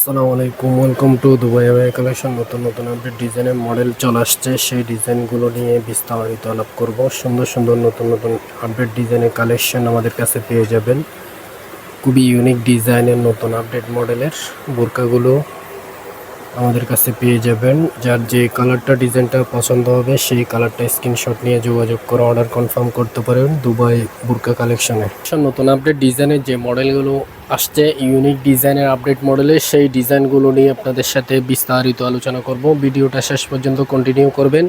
আসসালামু আলাইকুম, welcome to Dubai abaya collection. নতুন নতুন আপডেট ডিজাইনের মডেল চলে আসছে, সেই ডিজাইনগুলো নিয়ে বিস্তারিত আলাপ করব। সুন্দর সুন্দর নতুন নতুন আপডেট ডিজাইনের কালেকশন আমাদের কাছে পেয়ে যাবেন। খুবই ইউনিক ডিজাইনের নতুন আপডেট মডেলের বোরকাগুলো আমাদের কাছে পেয়ে যাবেন। যার যে কালারটা ডিজাইনটা পছন্দ হবে সেই কালারটা স্ক্রিনশট নিয়ে যোগাযোগ করে অর্ডার কনফার্ম করতে পারেন দুবাই বোরকা কালেকশনে। নতুন আপডেট ডিজাইনের যে মডেলগুলো আসছে, ইউনিক ডিজাইনের আপডেট মডেলে, সেই ডিজাইনগুলো নিয়ে আপনাদের সাথে বিস্তারিত আলোচনা করব। ভিডিওটা শেষ পর্যন্ত কন্টিনিউ করবেন।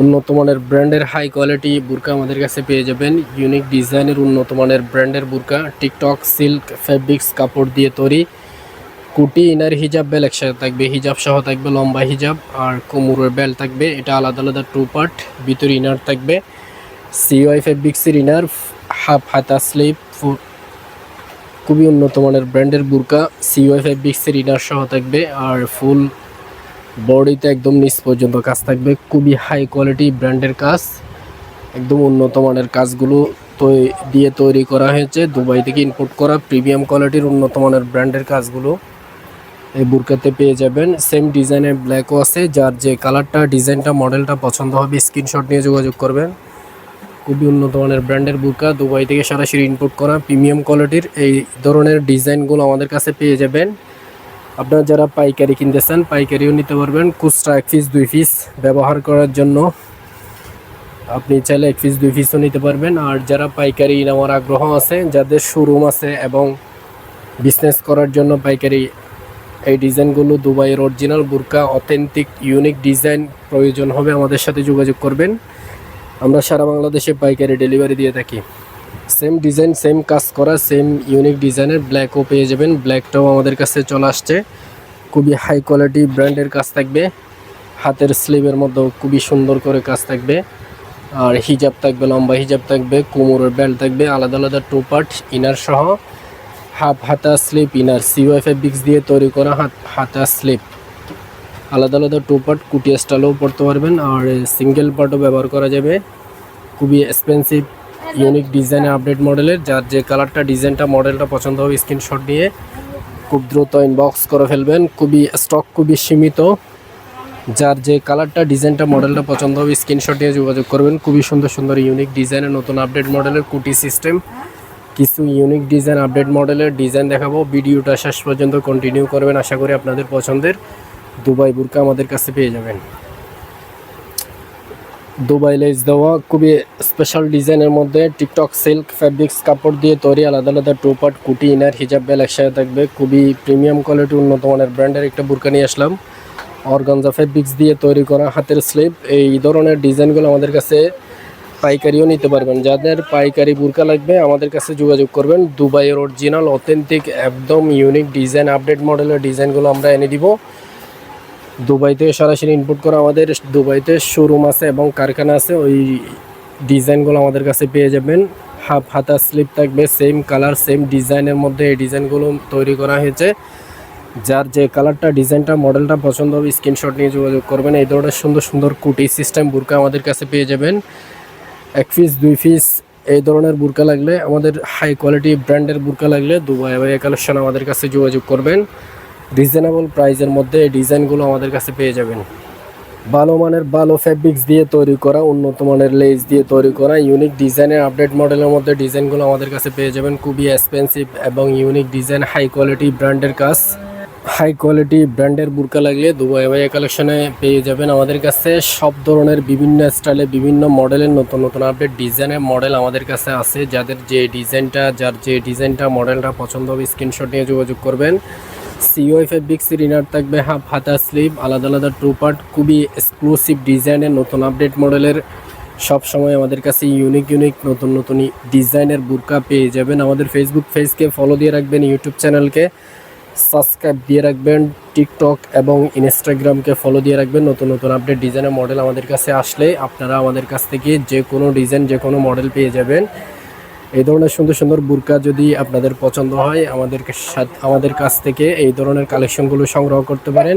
উন্নত মানের ব্র্যান্ডের হাই কোয়ালিটি বোরকা আমাদের কাছে পেয়ে যাবেন। ইউনিক ডিজাইনের উন্নত মানের ব্র্যান্ডের বোরকা, টিকটক সিল্ক ফেব্রিক্স কাপড় দিয়ে তৈরি। কুটি ইনার হিজাব বেল একসাথে থাকবে, হিজাব সহ থাকবে, লম্বা হিজাব আর কোমরের বেল থাকবে। এটা আলাদা আলাদা টু পার্ট। ভিতরে ইনার থাকবে সিওয়াই ফেব্রিক্সের ইনার, হাফ হাতা স্লিপ। খুবই উন্নত মানের ব্র্যান্ডের বোরকা, সিওয়াই ফেব্রিক্সের ইনার সহ থাকবে আর ফুল বডিতে একদম নিচ পর্যন্ত কাজ থাকবে। খুবই হাই কোয়ালিটি ব্র্যান্ডের কাজ, একদম উন্নত মানের কাজগুলো দিয়ে তৈরি করা হয়েছে। দুবাই থেকে ইম্পোর্ট করা প্রিমিয়াম কোয়ালিটির উন্নত মানের ব্র্যান্ডের কাজগুলো এই বুরকাতে পেয়ে যাবেন। সেম ডিজাইনের ব্ল্যাকও আছে। যার যে কালারটা ডিজাইনটা মডেলটা পছন্দ হবে স্ক্রিনশট নিয়ে যোগাযোগ করবেন। খুবই উন্নত মানের ব্র্যান্ডের বুরকা, দুবাই থেকে সরাসরি ইম্পোর্ট করা প্রিমিয়াম কোয়ালিটির এই ধরনের ডিজাইনগুলো আমাদের কাছে পেয়ে যাবেন। আপনারা যারা পাইকারি কিনতে চান পাইকারিও নিতে পারবেন। খুচরা 1 পিস 2 পিস ব্যবহার করার জন্য আপনি চাইলে 1 পিস 2 পিসও নিতে পারবেন। আর যারা পাইকারি নেওয়ার আগ্রহ আছে, যাদের শোরুম আছে এবং বিজনেস করার জন্য পাইকারি এই ডিজাইনগুলো, দুবাইয়ের অরিজিনাল বোরকা অথেন্টিক ইউনিক ডিজাইন প্রয়োজন হবে, আমাদের সাথে যোগাযোগ করবেন। আমরা সারা বাংলাদেশে পাইকারি ডেলিভারি দিয়ে থাকি। সেম ডিজাইন সেম কাজ করা সেম ইউনিক ডিজাইনের ব্ল্যাকও পেয়ে যাবেন। ব্ল্যাকটাও আমাদের কাছে চলে আসছে। খুবই হাই কোয়ালিটি ব্র্যান্ডের কাজ থাকবে। হাতের স্লিভের মধ্যেও খুবই সুন্দর করে কাজ থাকবে আর হিজাব থাকবে, লম্বা হিজাব থাকবে, কোমরের বেল্ট থাকবে, আলাদা আলাদা টু পার্ট ইনার সহ, হাফ হাতা স্লিপ ইনার, সিওয়াই ফেব্রিক্স দিয়ে তৈরি করা হাতা স্লিপ, আলাদা আলাদা টু পার্ট। কুটি স্টাইলও পড়তে পারবেন আর সিঙ্গেল পার্টও ব্যবহার করা যাবে। খুবই এক্সপেন্সিভ ইউনিক ডিজাইনের আপডেট মডেলের। যার যে কালারটা ডিজাইনটা মডেলটা পছন্দ হবে স্ক্রিনশট নিয়ে খুব দ্রুত ইনবক্স করে ফেলবেন। খুবই স্টক খুবই সীমিত। যার যে কালারটা ডিজাইনটা মডেলটা পছন্দ হবে স্ক্রিনশট নিয়ে যোগাযোগ করবেন। খুবই সুন্দর সুন্দর ইউনিক ডিজাইনের নতুন আপডেট মডেলের কুটি সিস্টেম, কিছু ইউনিক ডিজাইন আপডেট মডেলের ডিজাইন দেখাবো। ভিডিওটা শেষ পর্যন্ত কন্টিনিউ করবেন। আশা করি আপনাদের পছন্দের দুবাই বোরকা আমাদের কাছে পেয়ে যাবেন। দুবাই লেস দেওয়া খুবই স্পেশাল ডিজাইনের মধ্যে টিকটক সিল্ক ফেব্রিক্স কাপড় দিয়ে তৈরি, আলাদা আলাদা টু পার্ট, কুটি ইনার হিজাব বেল একসাথে থাকবে। খুবই প্রিমিয়াম কোয়ালিটি উন্নত মানের ব্র্যান্ডের একটা বোরকা নিয়ে আসলাম। অর্গানজা ফেব্রিক্স দিয়ে তৈরি করা হাতের স্লিভ। এই ধরনের ডিজাইনগুলো আমাদের কাছে পাইকারিও নিতে পারবেন। যাদের পাইকারি বোরকা লাগবে আমাদের কাছে যোগাযোগ করবেন। দুবাইয়ের অরিজিনাল অথেন্টিক একদম ইউনিক ডিজাইন আপডেট মডেলের ডিজাইনগুলো আমরা এনে দিব। দুবাইতে সরাসরি ইনপুট করা আমাদের দুবাইতে শোরুম আছে এবং কারখানা আছে। ওই ডিজাইনগুলো আমাদের কাছে পেয়ে যাবেন। হাফ হাতা স্লিপ থাকবে, সেম কালার সেম ডিজাইনের মধ্যে এই ডিজাইনগুলো তৈরি করা হয়েছে। যার যে কালারটা ডিজাইনটা মডেলটা পছন্দ হবে স্ক্রিনশট নিয়ে যোগাযোগ করবেন। এই ধরনের সুন্দর সুন্দর কুটি সিস্টেম বোরকা আমাদের কাছে পেয়ে যাবেন। 1 পিস 2 পিস এই ধরনের বোরকা লাগলে, আমাদের হাই কোয়ালিটি ব্র্যান্ডের বোরকা লাগলে দুবাই আবায়া কালেকশন আমাদের কাছে যোগাযোগ করবেন। রিজনেবল প্রাইসের মধ্যে এই ডিজাইনগুলো আমাদের কাছে পেয়ে যাবেন। ভালো মানের ভালো ফেব্রিক্স দিয়ে তৈরি করা, উন্নত মানের লেস দিয়ে তৈরি করা ইউনিক ডিজাইনের আপডেট মডেলের মধ্যে ডিজাইনগুলো আমাদের কাছে পেয়ে যাবেন। খুবই এক্সপেন্সিভ এবং ইউনিক ডিজাইন, হাই কোয়ালিটি ব্র্যান্ডের কাজ। হাই কোয়ালিটি ব্র্যান্ডের বোরকা লাগলে দুবাই আবায়া কালেকশনে পেয়ে যাবেন আমাদের কাছে। সব ধরনের বিভিন্ন স্টাইলে বিভিন্ন মডেলের নতুন নতুন আপডেট ডিজাইনের মডেল আমাদের কাছে আছে। যার যে ডিজাইনটা মডেলটা পছন্দ হবে স্ক্রিনশট নিয়ে যোগাযোগ করবেন। সিওয়াই ফেব্রিক্সের ইনার থাকবে, হাফ হাতা স্লিভ, আলাদা আলাদা টু পার্ট। খুবই এক্সক্লুসিভ ডিজাইনের নতুন আপডেট মডেলের সব সময় আমাদের কাছে ইউনিক নতুন নতুন ডিজাইনের বোরকা পেয়ে যাবেন। আমাদের ফেসবুক পেজকে ফলো দিয়ে রাখবেন, ইউটিউব চ্যানেলকে সাবস্ক্রাইব দিয়ে রাখবেন, টিকটক এবং ইনস্টাগ্রামকে ফলো দিয়ে রাখবেন। নতুন নতুন আপডেট ডিজাইনের মডেল আমাদের কাছে আসলে আপনারা আমাদের কাছ থেকে যে কোনো ডিজাইন যে কোনো মডেল পেয়ে যাবেন। এই ধরনের সুন্দর সুন্দর বোরকা যদি আপনাদের পছন্দ হয় আমাদের কাছ থেকে এই ধরনের কালেকশনগুলো সংগ্রহ করতে পারেন।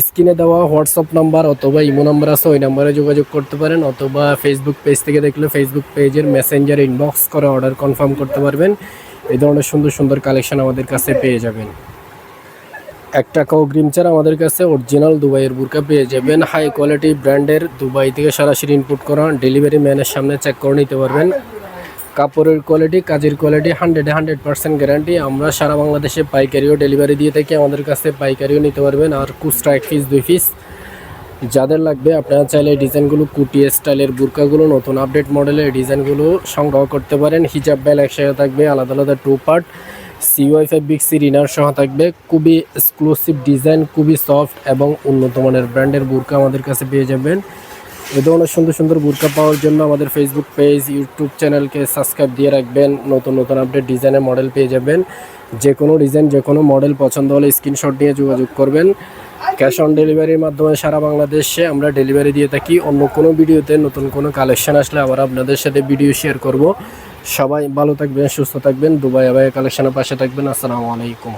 স্ক্রিনে দেওয়া হোয়াটসঅ্যাপ নাম্বার অথবা ইমো নাম্বার আছে, ওই নাম্বারে যোগাযোগ করতে পারেন। অথবা ফেসবুক পেজ থেকে দেখলে ফেসবুক পেজের মেসেঞ্জারে ইনবক্স করে অর্ডার কনফার্ম করতে পারবেন। এই ধরনের সুন্দর সুন্দর কালেকশন আমাদের কাছে পেয়ে যাবেন। 1 টাকা অগ্রিম ছাড়া আমাদের কাছে অরিজিনাল দুবাইয়ের বুরকা পেয়ে যাবেন। হাই কোয়ালিটি ব্র্যান্ডের, দুবাই থেকে সরাসরি ইনপুট করা, ডেলিভারি ম্যানের সামনে চেক করে নিতে পারবেন। কাপড়ের কোয়ালিটি, কাজের কোয়ালিটি 100% গ্যারান্টি। আমরা সারা বাংলাদেশে পাইকারিও ডেলিভারি দিয়ে থাকি, আমাদের কাছে পাইকারিও নিতে পারবেন। আর খুচরা 1 পিস 2 পিস যাদের লাগবে আপনারা চাইলে এই ডিজাইনগুলো, কুটি স্টাইলের বুরকাগুলো, নতুন আপডেট মডেলের ডিজাইনগুলো সংগ্রহ করতে পারেন। হিজাব বেল একসাথে থাকবে, আলাদা আলাদা 2 পার্ট, CY ফেব্রিক রিনার সহ থাকবে। খুবই এক্সক্লুসিভ ডিজাইন, খুবই সফট এবং উন্নত মানের ব্র্যান্ডের বুরকা আমাদের কাছে পেয়ে যাবেন। এ ধরনের সুন্দর সুন্দর বুরকা পাওয়ার জন্য আমাদের ফেসবুক পেজ, ইউটিউব চ্যানেলকে সাবস্ক্রাইব দিয়ে রাখবেন। নতুন নতুন আপডেট ডিজাইনের মডেল পেয়ে যাবেন। যে কোনো ডিজাইন, যে কোনো মডেল পছন্দ হলে স্ক্রিনশট নিয়ে যোগাযোগ করবেন। ক্যাশ অন ডেলিভারির মাধ্যমে সারা বাংলাদেশে আমরা ডেলিভারি দিয়ে থাকি। অন্য কোনো ভিডিওতে নতুন কোনো কালেকশন আসলে আবার আপনাদের সাথে ভিডিও শেয়ার করব। সবাই ভালো থাকবেন, সুস্থ থাকবেন। দুবাই আবায়া কালেকশনের পাশে থাকবেন। আসসালামু আলাইকুম।